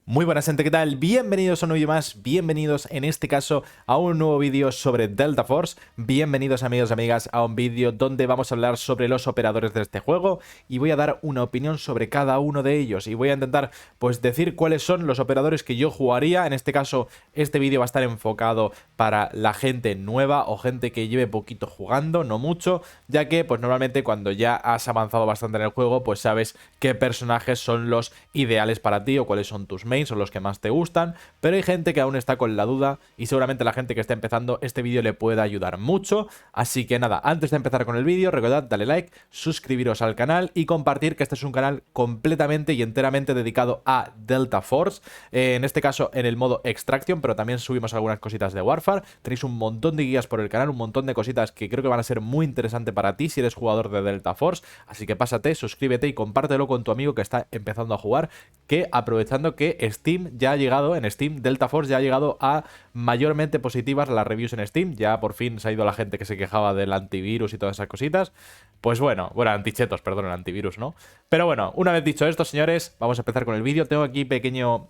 Muy buenas gente, ¿qué tal? Bienvenidos a un vídeo más, bienvenidos en este caso a un nuevo vídeo sobre Delta Force. Bienvenidos amigos y amigas a un vídeo donde vamos a hablar sobre los operadores de este juego y voy a dar una opinión sobre cada uno de ellos y voy a intentar pues decir cuáles son los operadores que yo jugaría. En este caso este vídeo va a estar enfocado para la gente nueva o gente que lleve poquito jugando, no mucho, ya que pues normalmente cuando ya has avanzado bastante en el juego pues sabes qué personajes son los ideales para ti o cuáles son tus mains son los que más te gustan, pero hay gente que aún está con la duda y seguramente la gente que está empezando este vídeo le puede ayudar mucho. Así que nada, antes de empezar con el vídeo, recordad darle like, suscribiros al canal y compartir, que este es un canal completamente y enteramente dedicado a Delta Force, en este caso en el modo Extraction, pero también subimos algunas cositas de Warfare. Tenéis un montón de guías por el canal, un montón de cositas que creo que van a ser muy interesantes para ti si eres jugador de Delta Force, así que pásate, suscríbete y compártelo con tu amigo que está empezando a jugar, que aprovechando que Steam ya ha llegado, en Steam, Delta Force ya ha llegado a mayormente positivas las reviews en Steam, ya por fin se ha ido la gente que se quejaba del antivirus y todas esas cositas. Pues bueno, antichetos, perdón, el antivirus, ¿no? Pero bueno, una vez dicho esto, señores, vamos a empezar con el vídeo. Tengo aquí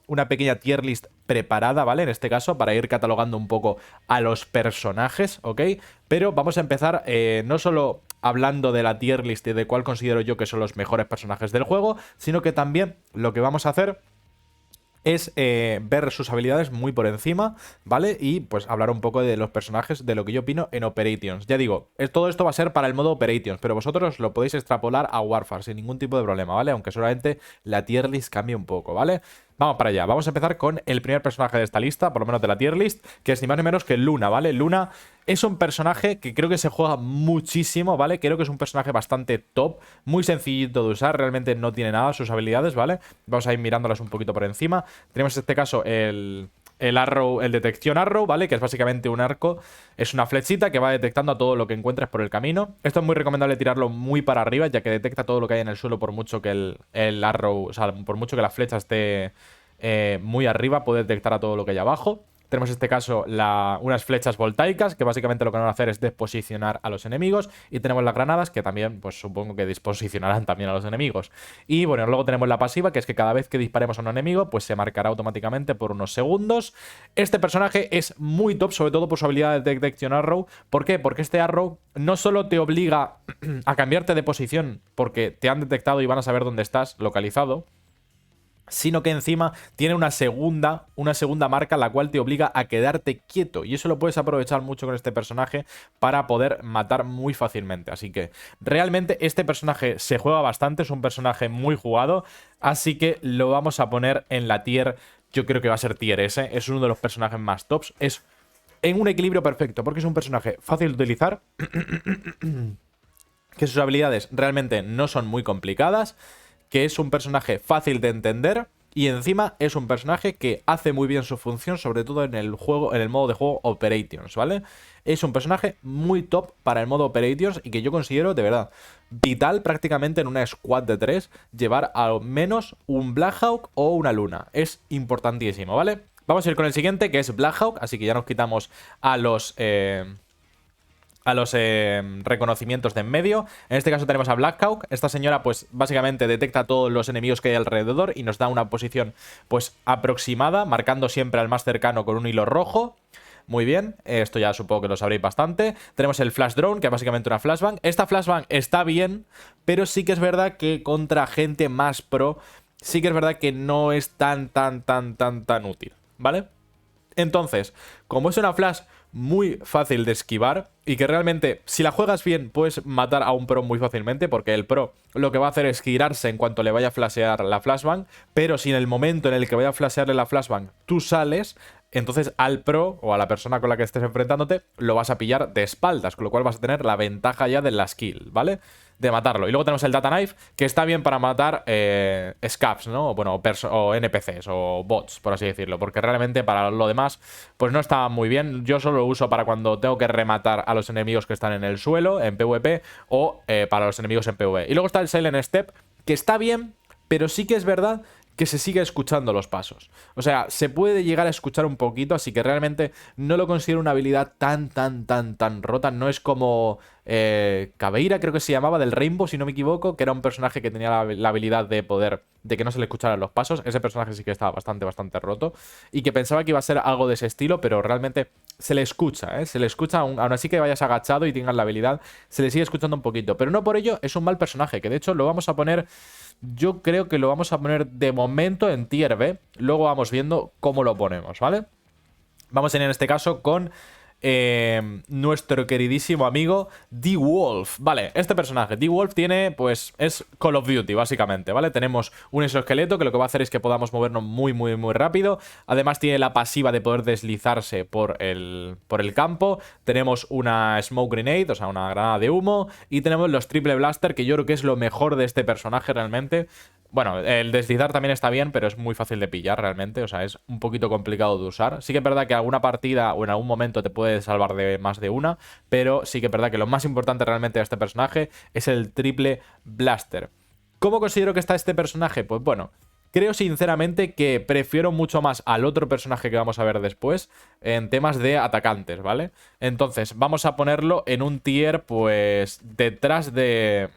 una pequeña tier list preparada, ¿vale? En este caso, para ir catalogando un poco a los personajes, ¿ok? Pero vamos a empezar no solo hablando de la tier list y de cuál considero yo que son los mejores personajes del juego, sino que también lo que vamos a hacer es ver sus habilidades muy por encima, ¿vale? Y pues hablar un poco de los personajes, de lo que yo opino en Operations. Ya digo, todo esto va a ser para el modo Operations, pero vosotros lo podéis extrapolar a Warfare sin ningún tipo de problema, ¿vale? Aunque solamente la tier list cambie un poco, ¿vale? Vamos para allá, vamos a empezar con el primer personaje de esta lista, por lo menos de la tier list, que es ni más ni menos que Luna, ¿vale? Luna es un personaje que creo que se juega muchísimo, ¿vale? Creo que es un personaje bastante top, muy sencillito de usar, realmente no tiene nada sus habilidades, ¿vale? Vamos a ir mirándolas un poquito por encima. Tenemos en este caso el arrow, el detección arrow, ¿vale? Que es básicamente un arco, es una flechita que va detectando a todo lo que encuentres por el camino. Esto es muy recomendable tirarlo muy para arriba, ya que detecta todo lo que hay en el suelo por mucho que el arrow, o sea, por mucho que la flecha esté muy arriba, puede detectar a todo lo que hay abajo. Tenemos en este caso unas flechas voltaicas, que básicamente lo que van a hacer es desposicionar a los enemigos. Y tenemos las granadas, que también, pues supongo que disposicionarán también a los enemigos. Y bueno, luego tenemos la pasiva, que es que cada vez que disparemos a un enemigo, pues se marcará automáticamente por unos segundos. Este personaje es muy top, sobre todo por su habilidad de Detection Arrow. ¿Por qué? Porque este Arrow no solo te obliga a cambiarte de posición, porque te han detectado y van a saber dónde estás localizado, sino que encima tiene una segunda marca, la cual te obliga a quedarte quieto, y eso lo puedes aprovechar mucho con este personaje para poder matar muy fácilmente. Así que realmente este personaje se juega bastante, es un personaje muy jugado, así que lo vamos a poner en la tier, yo creo que va a ser tier S, es uno de los personajes más tops, es en un equilibrio perfecto, porque es un personaje fácil de utilizar, que sus habilidades realmente no son muy complicadas, que es un personaje fácil de entender y encima es un personaje que hace muy bien su función, sobre todo en el juego, en el modo de juego Operations, ¿vale? Es un personaje muy top para el modo Operations y que yo considero de verdad vital prácticamente en una squad de 3 llevar al menos un Blackhawk o una Luna. Es importantísimo, ¿vale? Vamos a ir con el siguiente, que es Blackhawk, así que ya nos quitamos a los reconocimientos de en medio. En este caso tenemos a Blackhawk. Esta señora pues básicamente detecta a todos los enemigos que hay alrededor y nos da una posición pues aproximada, marcando siempre al más cercano con un hilo rojo. Muy bien, esto ya supongo que lo sabréis bastante. Tenemos el Flash Drone, que es básicamente una flashbang. Esta flashbang está bien, pero sí que es verdad que contra gente más pro sí que es verdad que no es tan útil, ¿vale? Entonces, como es una flash muy fácil de esquivar y que realmente si la juegas bien puedes matar a un pro muy fácilmente, porque el pro lo que va a hacer es girarse en cuanto le vaya a flashear la flashbang, pero si en el momento en el que vaya a flashearle la flashbang tú sales, entonces al pro o a la persona con la que estés enfrentándote lo vas a pillar de espaldas, con lo cual vas a tener la ventaja ya de la skill, ¿vale? De matarlo. Y luego tenemos el Data Knife, que está bien para matar scabs, ¿no? Bueno, o NPCs o bots, por así decirlo, porque realmente para lo demás pues no está muy bien. Yo solo lo uso para cuando tengo que rematar a los enemigos que están en el suelo, en PvP, o para los enemigos en PvE. Y luego está el Silent Step, que está bien, pero sí que es verdad que se siga escuchando los pasos. O sea, se puede llegar a escuchar un poquito, así que realmente no lo considero una habilidad tan rota. No es como Caveira, creo que se llamaba, del Rainbow, si no me equivoco, que era un personaje que tenía la habilidad de poder, de que no se le escucharan los pasos. Ese personaje sí que estaba bastante roto y que pensaba que iba a ser algo de ese estilo, pero realmente se le escucha, ¿eh? Se le escucha, aún así que vayas agachado y tengas la habilidad, se le sigue escuchando un poquito. Pero no por ello es un mal personaje, que de hecho lo vamos a poner... Yo creo que lo vamos a poner de momento en tier B. Luego vamos viendo cómo lo ponemos, ¿vale? Vamos a ir en este caso con nuestro queridísimo amigo D-Wolf. Vale, este personaje, D-Wolf, tiene, pues, es Call of Duty, básicamente, ¿vale? Tenemos un exoesqueleto que lo que va a hacer es que podamos movernos muy rápido. Además tiene la pasiva de poder deslizarse por el campo. Tenemos una Smoke Grenade, o sea, una granada de humo. Y tenemos los Triple Blaster, que yo creo que es lo mejor de este personaje realmente. Bueno, el deslizar también está bien, pero es muy fácil de pillar realmente. O sea, es un poquito complicado de usar. Sí que es verdad que alguna partida o en algún momento te puede salvar de más de una, pero sí que es verdad que lo más importante realmente de este personaje es el Triple Blaster. ¿Cómo considero que está este personaje? Pues bueno, creo sinceramente que prefiero mucho más al otro personaje que vamos a ver después en temas de atacantes, ¿vale? Entonces, vamos a ponerlo en un tier, pues, detrás de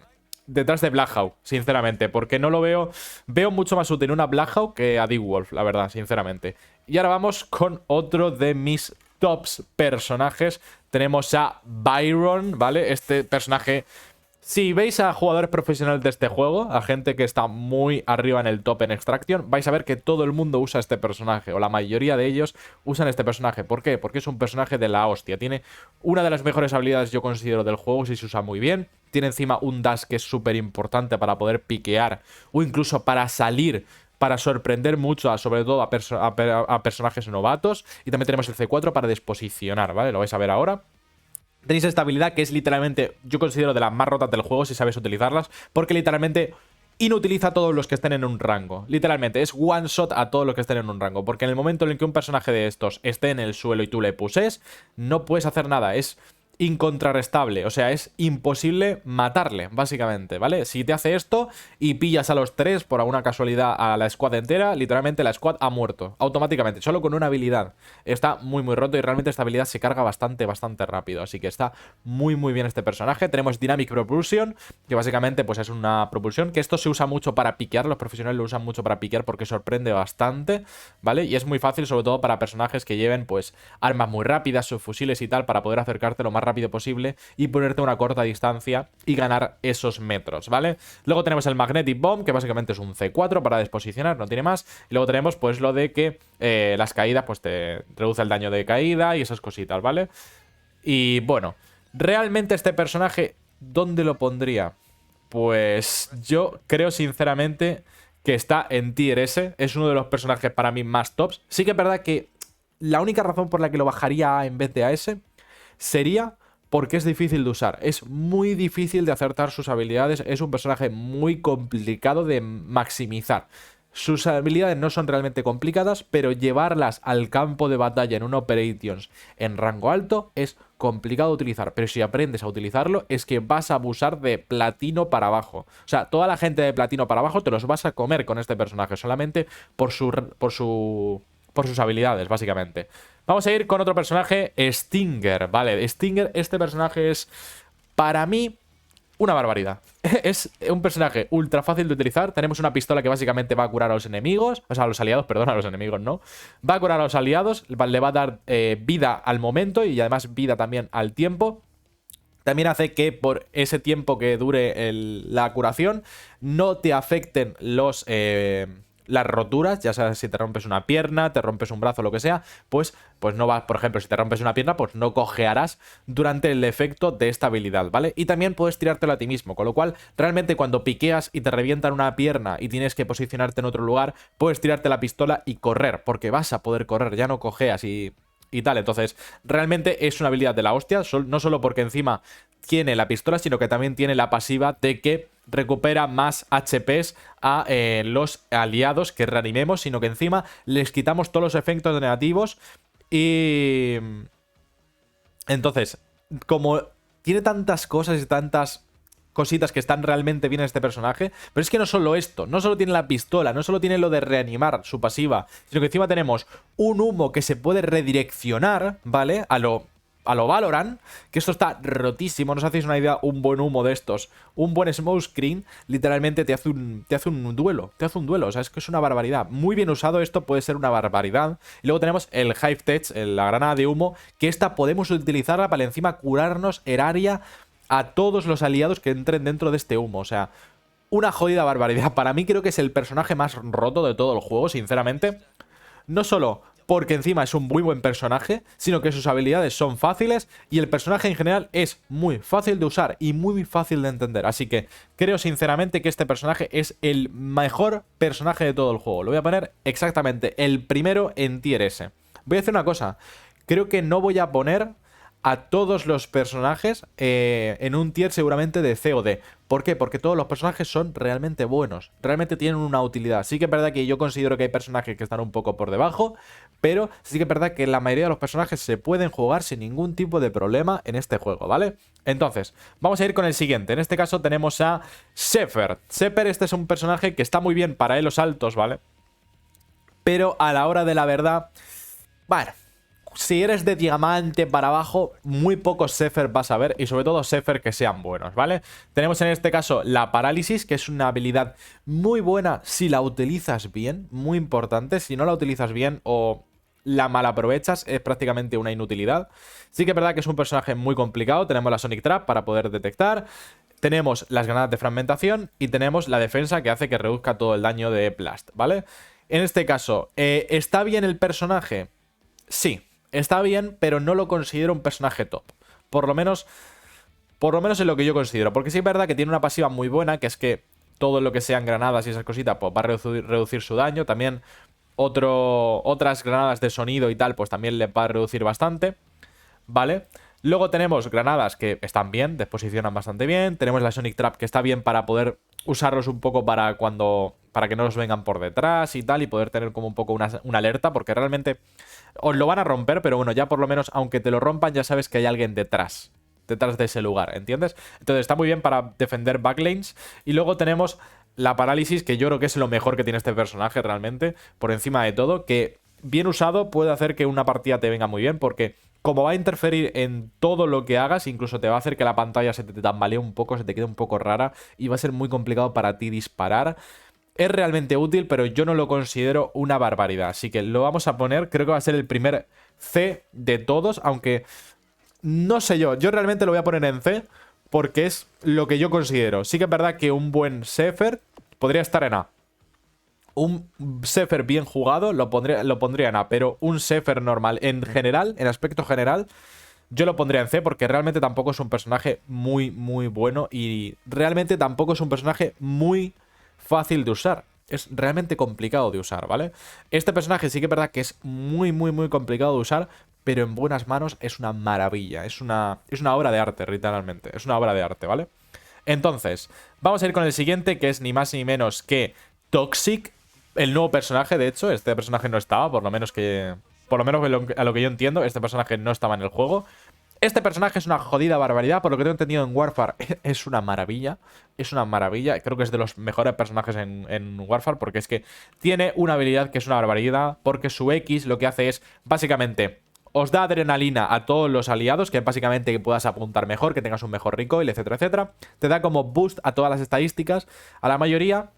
Black Hawk, sinceramente, porque no lo veo... Veo mucho más útil una Black Hawk que a D-Wolf, la verdad, sinceramente. Y ahora vamos con otro de mis tops personajes. Tenemos a Byron, ¿vale? Este personaje... Si veis a jugadores profesionales de este juego, a gente que está muy arriba en el top en Extraction, vais a ver que todo el mundo usa este personaje, o la mayoría de ellos usan este personaje. ¿Por qué? Porque es un personaje de la hostia. Tiene una de las mejores habilidades, yo considero, del juego, si se usa muy bien. Tiene encima un dash que es súper importante para poder piquear, o incluso para salir, para sorprender mucho, sobre todo a personajes novatos. Y también tenemos el C4 para desposicionar, ¿vale? Lo vais a ver ahora. Tenéis esta habilidad que es literalmente, yo considero, de las más rotas del juego si sabes utilizarlas, porque literalmente inutiliza a todos los que estén en un rango. Literalmente, es one shot a todos los que estén en un rango, porque en el momento en el que un personaje de estos esté en el suelo y tú le puses, no puedes hacer nada, es incontrarrestable, o sea, es imposible matarle, básicamente, ¿vale? Si te hace esto y pillas a los tres por alguna casualidad a la squad entera, literalmente la squad ha muerto, automáticamente, solo con una habilidad. Está muy roto y realmente esta habilidad se carga bastante rápido, así que está muy bien este personaje. Tenemos Dynamic Propulsion, que básicamente pues es una propulsión, que esto se usa mucho para piquear, los profesionales lo usan mucho para piquear porque sorprende bastante, ¿vale? Y es muy fácil, sobre todo para personajes que lleven pues armas muy rápidas, subfusiles y tal, para poder acercarte lo más rápido posible y ponerte a una corta distancia y ganar esos metros, ¿vale? Luego tenemos el Magnetic Bomb, que básicamente es un C4 para desposicionar, no tiene más. Y luego tenemos pues lo de que las caídas pues te reduce el daño de caída y esas cositas, ¿vale? Y bueno, realmente este personaje, ¿dónde lo pondría? Pues yo creo sinceramente que está en tier S, es uno de los personajes para mí más tops. Sí que es verdad que la única razón por la que lo bajaría a en vez de a S sería porque es difícil de usar. Es muy difícil de acertar sus habilidades. Es un personaje muy complicado de maximizar. Sus habilidades no son realmente complicadas, pero llevarlas al campo de batalla en un Operations en rango alto es complicado de utilizar. Pero si aprendes a utilizarlo, es que vas a abusar de platino para abajo. O sea, toda la gente de platino para abajo te los vas a comer con este personaje, solamente por sus habilidades, básicamente. Vamos a ir con otro personaje, Stinger, ¿vale? Stinger, este personaje es, para mí, una barbaridad. Es un personaje ultra fácil de utilizar. Tenemos una pistola que básicamente va a curar a los enemigos, o sea, a los aliados, perdón, a los enemigos no. Va a curar a los aliados, le va a dar vida al momento y además vida también al tiempo. También hace que por ese tiempo que dure la curación no te afecten las roturas, ya sabes, si te rompes una pierna, te rompes un brazo, lo que sea, pues no vas, por ejemplo, si te rompes una pierna, pues no cojearás durante el efecto de esta habilidad, ¿vale? Y también puedes tirártelo a ti mismo, con lo cual, realmente cuando piqueas y te revientan una pierna y tienes que posicionarte en otro lugar, puedes tirarte la pistola y correr, porque vas a poder correr, ya no cojeas y tal. Entonces, realmente es una habilidad de la hostia, no solo porque encima tiene la pistola, sino que también tiene la pasiva de que recupera más HPs a los aliados que reanimemos, sino que encima les quitamos todos los efectos negativos. Y entonces, como tiene tantas cosas y tantas cositas que están realmente bien en este personaje. Pero es que no solo esto, no solo tiene la pistola, no solo tiene lo de reanimar su pasiva, sino que encima tenemos un humo que se puede redireccionar, ¿vale? A lo Valorant, que esto está rotísimo, no os hacéis una idea, un buen humo de estos, un buen smoke screen, literalmente te hace un duelo, o sea, es que es una barbaridad. Muy bien usado esto, puede ser una barbaridad. Y luego tenemos el Hive Tech, la granada de humo, que esta podemos utilizarla para encima curarnos el área a todos los aliados que entren dentro de este humo, o sea, una jodida barbaridad. Para mí creo que es el personaje más roto de todo el juego, sinceramente. No solo porque encima es un muy buen personaje, sino que sus habilidades son fáciles y el personaje en general es muy fácil de usar y muy fácil de entender. Así que creo sinceramente que este personaje es el mejor personaje de todo el juego. Lo voy a poner exactamente el primero en tier S. Voy a hacer una cosa, creo que no voy a poner a todos los personajes en un tier seguramente de C o D. ¿Por qué? Porque todos los personajes son realmente buenos, realmente tienen una utilidad. Sí que es verdad que yo considero que hay personajes que están un poco por debajo, pero sí que es verdad que la mayoría de los personajes se pueden jugar sin ningún tipo de problema en este juego, ¿vale? Entonces, vamos a ir con el siguiente. En este caso tenemos a Shepard. Shepard, este es un personaje que está muy bien para los altos, ¿vale? Pero a la hora de la verdad, bueno, si eres de diamante para abajo, muy pocos Zephyr vas a ver, y sobre todo Zephyr que sean buenos, ¿vale? Tenemos en este caso la parálisis, que es una habilidad muy buena si la utilizas bien, muy importante. Si no la utilizas bien o la malaprovechas, es prácticamente una inutilidad. Sí que es verdad que es un personaje muy complicado. Tenemos la Sonic Trap para poder detectar, tenemos las granadas de fragmentación y tenemos la defensa que hace que reduzca todo el daño de Blast, ¿vale? En este caso, ¿está bien el personaje? Sí. Está bien, pero no lo considero un personaje top. Por lo menos en lo que yo considero. Porque sí es verdad que tiene una pasiva muy buena, que es que todo lo que sean granadas y esas cositas, pues va a reducir su daño. También otras granadas de sonido y tal, pues también le va a reducir bastante, ¿vale? Luego tenemos granadas que están bien, disposicionan bastante bien. Tenemos la Sonic Trap, que está bien para poder usarlos un poco para que no los vengan por detrás y tal, y poder tener como un poco una alerta, porque realmente os lo van a romper, pero bueno, ya por lo menos, aunque te lo rompan, ya sabes que hay alguien detrás de ese lugar, ¿entiendes? Entonces está muy bien para defender backlanes. Y luego tenemos la parálisis, que yo creo que es lo mejor que tiene este personaje realmente, por encima de todo, que bien usado puede hacer que una partida te venga muy bien, porque como va a interferir en todo lo que hagas, incluso te va a hacer que la pantalla se te tambalee un poco, se te quede un poco rara y va a ser muy complicado para ti disparar. Es realmente útil, pero yo no lo considero una barbaridad. Así que lo vamos a poner, creo que va a ser el primer C de todos, aunque no sé yo realmente lo voy a poner en C porque es lo que yo considero. Sí que es verdad que un buen Zephyr podría estar en A. Un Zephyr bien jugado lo pondría en A, pero un Zephyr normal, en general, en aspecto general, yo lo pondría en C porque realmente tampoco es un personaje muy, muy bueno y realmente tampoco es un personaje muy fácil de usar. Es realmente complicado de usar, ¿vale? Este personaje sí que es verdad que es muy, muy, muy complicado de usar, pero en buenas manos es una maravilla. Es una obra de arte, literalmente. Es una obra de arte, ¿vale? Entonces, vamos a ir con el siguiente, que es ni más ni menos que Toxic. El nuevo personaje, de hecho, este personaje no estaba, por lo menos a lo que yo entiendo, este personaje no estaba en el juego. Este personaje es una jodida barbaridad, por lo que tengo entendido en Warfare es una maravilla. Es una maravilla, creo que es de los mejores personajes en Warfare, porque es que tiene una habilidad que es una barbaridad, porque su X lo que hace es, básicamente, os da adrenalina a todos los aliados, que básicamente que puedas apuntar mejor, que tengas un mejor recoil, etcétera, etcétera. Te da como boost a todas las estadísticas, a la mayoría,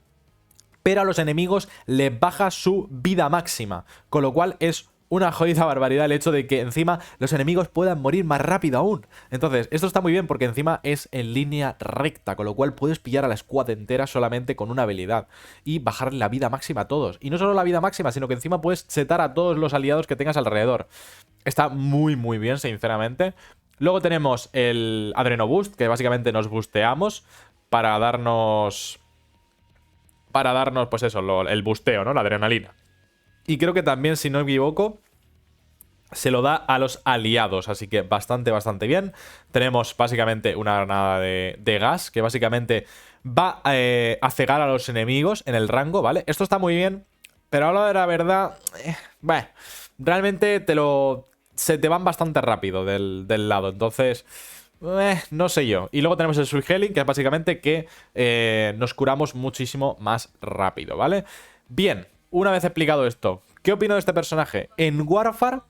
pero a los enemigos les baja su vida máxima, con lo cual es una jodida barbaridad el hecho de que encima los enemigos puedan morir más rápido aún. Entonces, esto está muy bien porque encima es en línea recta, con lo cual puedes pillar a la squad entera solamente con una habilidad y bajarle la vida máxima a todos. Y no solo la vida máxima, sino que encima puedes setar a todos los aliados que tengas alrededor. Está muy, muy bien, sinceramente. Luego tenemos el Adreno Boost, que básicamente nos boosteamos para darnos... pues eso, el busteo, ¿no? La adrenalina. Y creo que también, si no me equivoco, se lo da a los aliados. Así que bastante, bastante bien. Tenemos básicamente una granada de gas, que básicamente va a cegar a los enemigos en el rango, ¿vale? Esto está muy bien, pero a la hora de la verdad, bueno, realmente se te van bastante rápido del lado. Entonces, No sé yo. Y luego tenemos el Sweet Healing, que es básicamente que nos curamos muchísimo más rápido, ¿vale? Bien, una vez explicado esto, ¿qué opino de este personaje? En Warfare,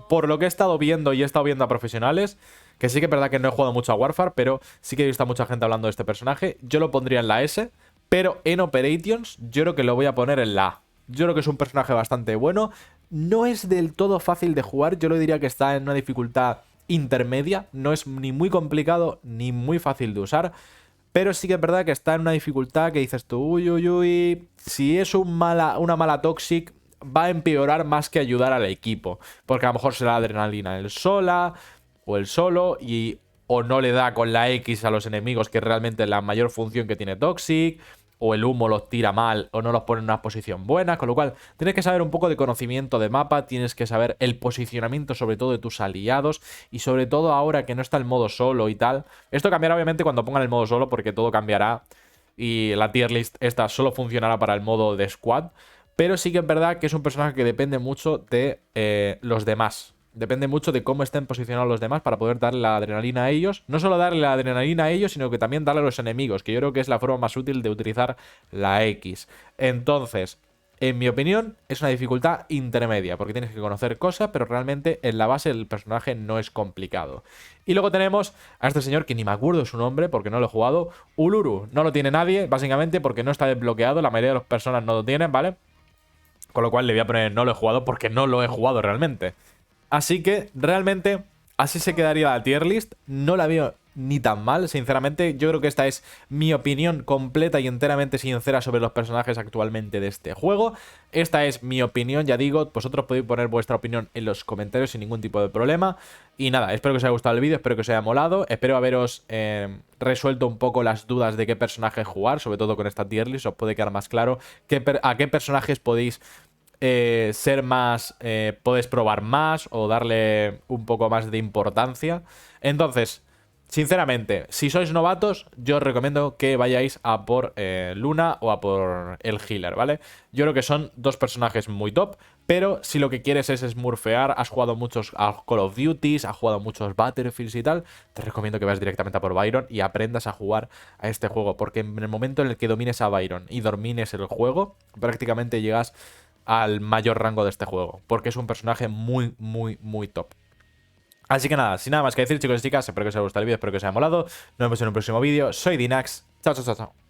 por lo que he estado viendo y he estado viendo a profesionales, que sí que es verdad que no he jugado mucho a Warfare, pero sí que he visto a mucha gente hablando de este personaje, yo lo pondría en la S, pero en Operations yo creo que lo voy a poner en la A. Yo creo que es un personaje bastante bueno. No es del todo fácil de jugar, yo lo diría que está en una dificultad intermedia, no es ni muy complicado ni muy fácil de usar, pero sí que es verdad que está en una dificultad que dices tú, uy, uy, uy, si es una mala Toxic, va a empeorar más que ayudar al equipo, porque a lo mejor será adrenalina el sola o el solo y o no le da con la X a los enemigos, que es realmente la mayor función que tiene Toxic, o el humo los tira mal o no los pone en una posición buena, con lo cual tienes que saber un poco de conocimiento de mapa, tienes que saber el posicionamiento sobre todo de tus aliados y sobre todo ahora que no está el modo solo y tal. Esto cambiará obviamente cuando pongan el modo solo porque todo cambiará y la tier list esta solo funcionará para el modo de squad, pero sí que es verdad que es un personaje que depende mucho de los demás. Depende mucho de cómo estén posicionados los demás para poder darle la adrenalina a ellos. No solo darle la adrenalina a ellos, sino que también darle a los enemigos, que yo creo que es la forma más útil de utilizar la X. Entonces, en mi opinión, es una dificultad intermedia, porque tienes que conocer cosas, pero realmente en la base el personaje no es complicado. Y luego tenemos a este señor, que ni me acuerdo su nombre, porque no lo he jugado. Uluru, no lo tiene nadie, básicamente porque no está desbloqueado, la mayoría de las personas no lo tienen, ¿vale? Con lo cual le voy a poner no lo he jugado porque no lo he jugado realmente. Así que realmente así se quedaría la tier list. No la veo ni tan mal, sinceramente. Yo creo que esta es mi opinión completa y enteramente sincera sobre los personajes actualmente de este juego. Esta es mi opinión, ya digo. Vosotros podéis poner vuestra opinión en los comentarios sin ningún tipo de problema. Y nada, espero que os haya gustado el vídeo, espero que os haya molado. Espero haberos resuelto un poco las dudas de qué personaje jugar, sobre todo con esta tier list. Os puede quedar más claro a qué personajes podéis ser más, podés probar más o darle un poco más de importancia. Entonces, sinceramente, si sois novatos, yo os recomiendo que vayáis a por Luna o a por el healer, ¿vale? Yo creo que son dos personajes muy top, pero si lo que quieres es smurfear, has jugado muchos a Call of Duties, has jugado muchos Battlefields y tal, te recomiendo que vayas directamente a por Byron y aprendas a jugar a este juego, porque en el momento en el que domines a Byron y domines el juego, prácticamente llegas al mayor rango de este juego, porque es un personaje muy, muy, muy top. Así que nada, sin nada más que decir, chicos y chicas, espero que os haya gustado el vídeo, espero que os haya molado. Nos vemos en un próximo vídeo. Soy Dinax. Chao, chao, chao, chao.